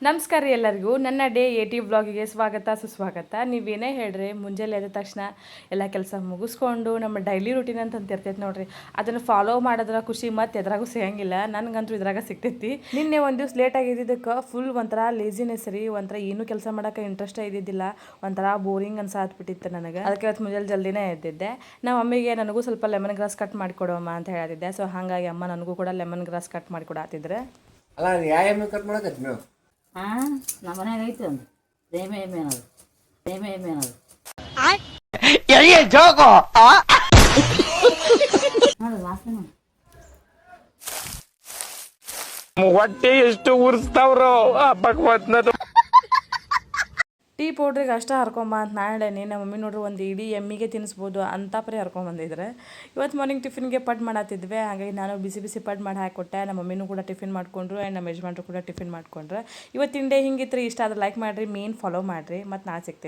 ನಮಸ್ಕಾರ ರೀ ಎಲ್ಲರಿಗೂ ನನ್ನ ಡೇ 80 ವ್ಲಾಗಿಗೆ ಸ್ವಾಗತ ಸುಸ್ವಾಗತ. ನೀವೇನೇ ಹೇಳ್ರಿ, ಮುಂಜಾನೆ ಎದ್ದ ತಕ್ಷಣ ಎಲ್ಲ ಕೆಲಸ ಮುಗಿಸ್ಕೊಂಡು ನಮ್ಮ ಡೈಲಿ ರೂಟೀನ್ ಅಂತ ಇರ್ತೈತೆ ನೋಡ್ರಿ, ಅದನ್ನು ಫಾಲೋ ಮಾಡೋದ್ರ ಖುಷಿ ಮತ್ತು ಎದ್ರಾಗೂ ಸಿಗಂಗಿಲ್ಲ. ನನಗಂತೂ ಇದ್ರಾಗ ಸಿಗ್ತೈತಿ. ನಿನ್ನೆ ಒಂದು ದಿವ್ಸ ಲೇಟ್ ಆಗಿದ್ದಕ್ಕೆ ಫುಲ್ ಒಂಥರ ಲೇಜಿನೆಸ್ ರೀ, ಒಂಥರ ಏನೂ ಕೆಲಸ ಮಾಡೋಕೆ ಇಂಟ್ರೆಸ್ಟ್ ಇದ್ದಿದ್ದಿಲ್ಲ, ಒಂಥರ ಬೋರಿಂಗ್ ಅನ್ಸಾತ್ಬಿಟ್ಟಿತ್ತು ನನಗೆ. ಅದಕ್ಕೆ ಇವತ್ತು ಮುಂಜಾನೆ ಜಲ್ದಿನೇ ಎದ್ದಿದ್ದೆ. ನಮ್ಮ ಮಮ್ಮಿಗೆ ನನಗೂ ಸ್ವಲ್ಪ ಲೆಮನ್ ಗ್ರಾಸ್ ಕಟ್ ಮಾಡಿಕೊಡೋಮ್ಮ ಅಂತ ಹೇಳಿದ್ದೆ. ಸೊ ಹಾಗಾಗಿ ಅಮ್ಮ ನನಗೂ ಕೂಡ ಲೆಮನ್ ಗ್ರಾಸ್ ಕಟ್ ಮಾಡಿಕೊಡತ್ತಿದ್ರೆ. ಅಲ್ಲ ಯಾವ ಕಟ್ ಮಾಡಕತ್ತಿ ನೀವು? ನಮ್ಮ ಮನ್ಯಾಗ ಐತಿ ಒಂದು ಪ್ರೇಮ ಎಮ್ಮೆ ಅನ್ನೋದು, ಪ್ರೇಮ ಎಮ್ಮೆ ಅನ್ನೋದು ನೋಡು ವಾಸನೆ. ಹೊಟ್ಟೆ ಎಷ್ಟು ಉರ್ಸ್ತಾವ್ರೋ ಭಗವಂತನದು. ಟೀ ಪೌಡ್ರಿಗೆ ಅಷ್ಟೇ ಹರ್ಕೊಂಬ ಅಂತ ನಾಳೆನಿ ನಮ್ಮ ಮಮ್ಮಿ ನೋಡ್ರಿ ಒಂದು ಇಡೀ ಎಮ್ಮಿಗೆ ತಿನ್ನಿಸ್ಬೋದು ಅಂತ ಪರಿ ಹರ್ಕೊಂಬಂದಿದ್ರೆ. ಇವತ್ತು ಮಾರ್ನಿಂಗ್ ಟಿಫಿನ್ಗೆ ಪಡ್ ಮಾಡತ್ತಿದ್ವಿ, ಹಾಗಾಗಿ ನಾನು ಬಿಸಿ ಬಿಸಿ ಪಡ್ ಮಾಡಿ ಹಾಕಿಕೊಟ್ಟೆ. ನಮ್ಮ ಮಮ್ಮಿನೂ ಕೂಡ ಟಿಫಿನ್ ಮಾಡಿಕೊಂಡ್ರು ಆ್ಯಂಡ್ ನಮ್ಮ ಯಜಮಾನ್ರು ಕೂಡ ಟಿಫಿನ್ ಮಾಡ್ಕೊಂಡ್ರೆ. ಇವತ್ತಿನ ಡೇ ಹಿಂಗಿತ್ತು ರೀ. ಇಷ್ಟ ಆದ್ರೆ ಲೈಕ್ ಮಾಡಿರಿ, ಮೇನ್ ಫಾಲೋ ಮಾಡಿರಿ, ಮತ್ತು ನಾಳೆ ಸಿಗ್ತೀನಿ.